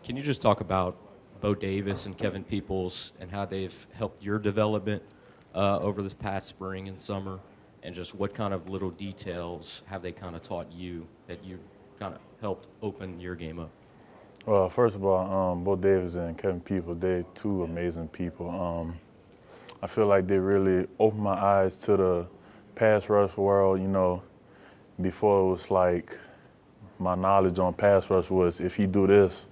Can you just talk about Bo Davis and Kevin Peoples and how they've helped your development over this past spring and summer, and just what kind of little details have they kind of taught you that you kind of helped open your game up? Well, first of all, Bo Davis and Kevin Peoples, they're two amazing people. I feel like they really opened my eyes to the pass rush world. Before it was like my knowledge on pass rush was if you do this,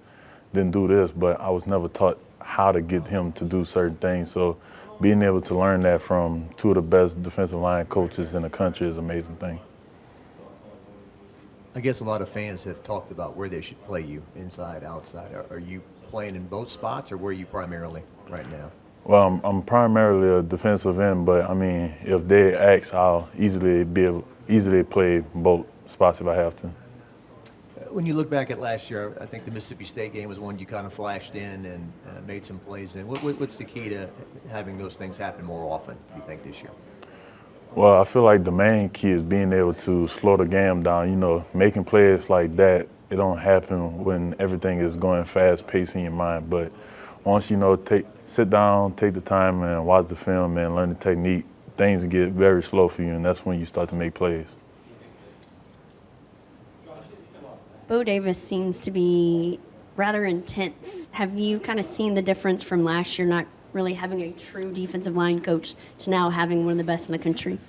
then do this, but I was never taught how to get him to do certain things. So being able to learn that from two of the best defensive line coaches in the country is an amazing thing. I guess a lot of fans have talked about where they should play you, inside, outside. Are you playing in both spots, or where are you primarily right now? Well, I'm primarily a defensive end, but I mean, if they ask, I'll easily play both spots if I have to. When you look back at last year, I think the Mississippi State game was one you kind of flashed in and made some plays in. What's the key to having those things happen more often, do you think, this year? Well, I feel like the main key is being able to slow the game down. Making plays like that, it don't happen when everything is going fast-paced in your mind. But once sit down, take the time and watch the film and learn the technique, things get very slow for you, and that's when you start to make plays. Bo Davis seems to be rather intense. Have you kind of seen the difference from last year not really having a true defensive line coach to now having one of the best in the country?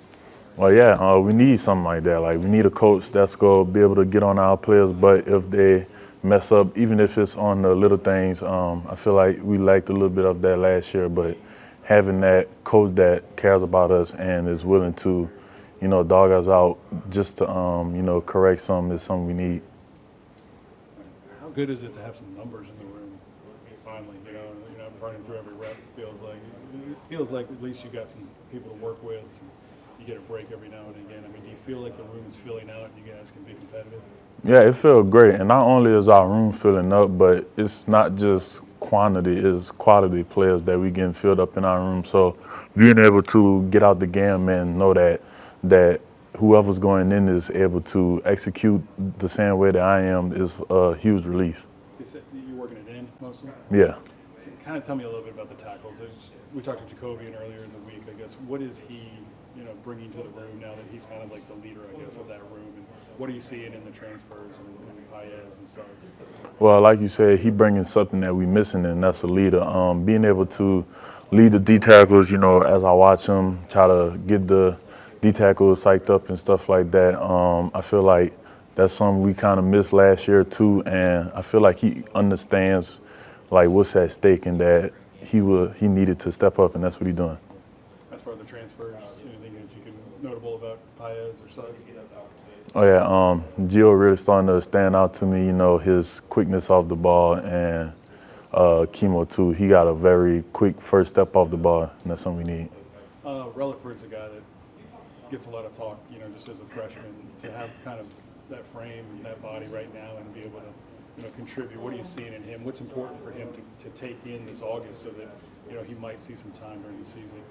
Well, yeah, we need something like that. Like, we need a coach that's going to be able to get on our players, but if they mess up, even if it's on the little things, I feel like we lacked a little bit of that last year, but having that coach that cares about us and is willing to, dog us out just to, correct something is something we need. How good is it to have some numbers in the room? Finally, you're not running through every rep. It feels like at least you got some people to work with. You get a break every now and again. I mean, do you feel like the room is filling out and you guys can be competitive? Yeah, it feels great. And not only is our room filling up, but it's not just quantity, it's quality players that we getting filled up in our room. So being able to get out the game and know that whoever's going in is able to execute the same way that I am is a huge relief. You're working it in mostly? Yeah. So kind of tell me a little bit about the tackles. We talked to Jacobian earlier in the week. I guess, what is he bringing to the room now that he's kind of like the leader, I guess, of that room? And what are you seeing in the transfers and Paez and Suggs? Well, like you said, he bringing something that we missing, and that's a leader. Being able to lead the D tackles, as I watch him, try to get the D tackles psyched up and stuff like that. I feel like that's something we kind of missed last year too, and I feel like he understands like what's at stake and that he needed to step up, and that's what he's doing. As far as the transfers, anything that you can notable about Paez or Suggs? Oh yeah, Gio really starting to stand out to me. His quickness off the ball, and Chemo too. He got a very quick first step off the ball, and that's something we need. Relaford's a guy that gets a lot of talk, just as a freshman, to have kind of that frame and that body right now and be able to, contribute. What are you seeing in him? What's important for him to take in this August so that, he might see some time during the season?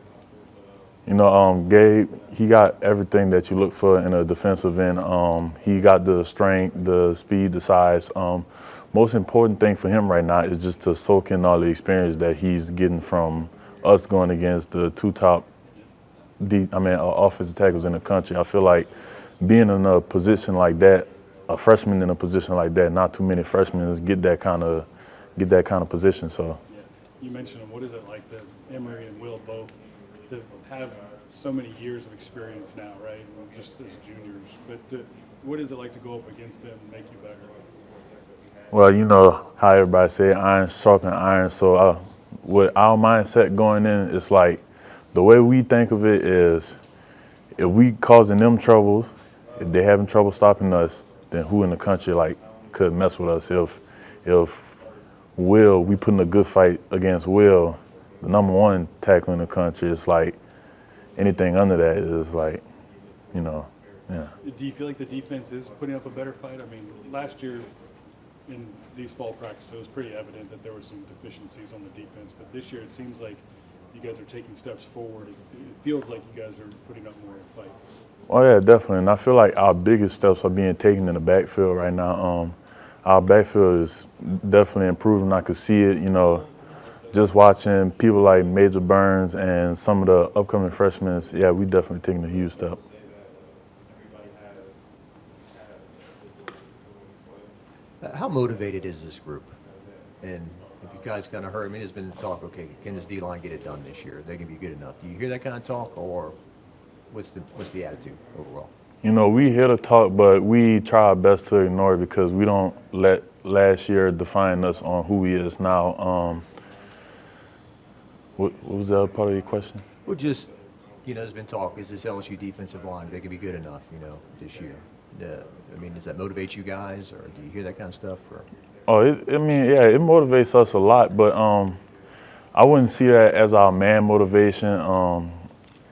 Gabe, he got everything that you look for in a defensive end. He got the strength, the speed, the size. Most important thing for him right now is just to soak in all the experience that he's getting from us going against the two top offensive tackles in the country. I feel like being in a position like that, a freshman in a position like that, not too many freshmen get that kind of position. So, yeah. You mentioned him. What is it like that Emory and Will both to have so many years of experience now, right? Just as juniors, but what is it like to go up against them and make you better? Well, you know how everybody say iron sharpen iron. So with our mindset going in, it's like the way we think of it is if we causing them trouble, if they having trouble stopping us, then who in the country could mess with us? If we putting a good fight against Will, the number one tackle in the country, it's like anything under that is yeah. Do you feel like the defense is putting up a better fight? I mean, last year in these fall practices, it was pretty evident that there were some deficiencies on the defense, but this year it seems like you guys are taking steps forward. It feels like you guys are putting up more of a fight. Oh yeah, definitely. And I feel like our biggest steps are being taken in the backfield right now. our backfield is definitely improving. I could see it, you know, just watching people like Major Burns and some of the upcoming freshmen. Yeah, we definitely taking a huge step. How motivated is this group? And if you guys kind of heard, I mean, there's been talk, okay, can this D-line get it done this year? Are they going to be good enough? Do you hear that kind of talk, or what's the attitude overall? You know, we hear the talk, but we try our best to ignore it because we don't let last year define us on who he is now. What was the other part of your question? Well, just, you know, there's been talk, is this LSU defensive line, they can be good enough, you know, this year? I mean, does that motivate you guys, or do you hear that kind of stuff? Or? Oh, I mean, yeah, it motivates us a lot, but I wouldn't see that as our main motivation.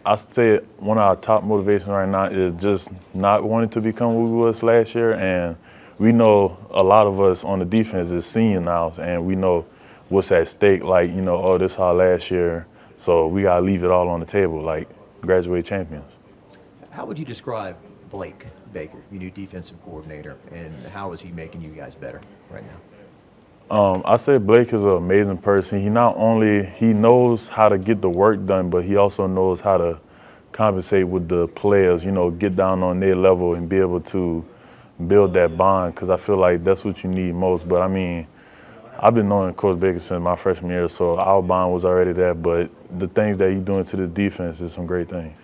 I say one of our top motivations right now is just not wanting to become who we was last year, and we know a lot of us on the defense is senior now, and we know what's at stake. Like, you know, oh, this is our last year, so we gotta leave it all on the table, like graduate champions. How would you describe Blake Baker, your new defensive coordinator, and how is he making you guys better right now? I say Blake is an amazing person. He knows how to get the work done, but he also knows how to compensate with the players, you know, get down on their level and be able to build that bond, because I feel like that's what you need most. But I mean, I've been knowing Coach Baker since my freshman year, so our bond was already there, but the things that he's doing to this defense is some great things.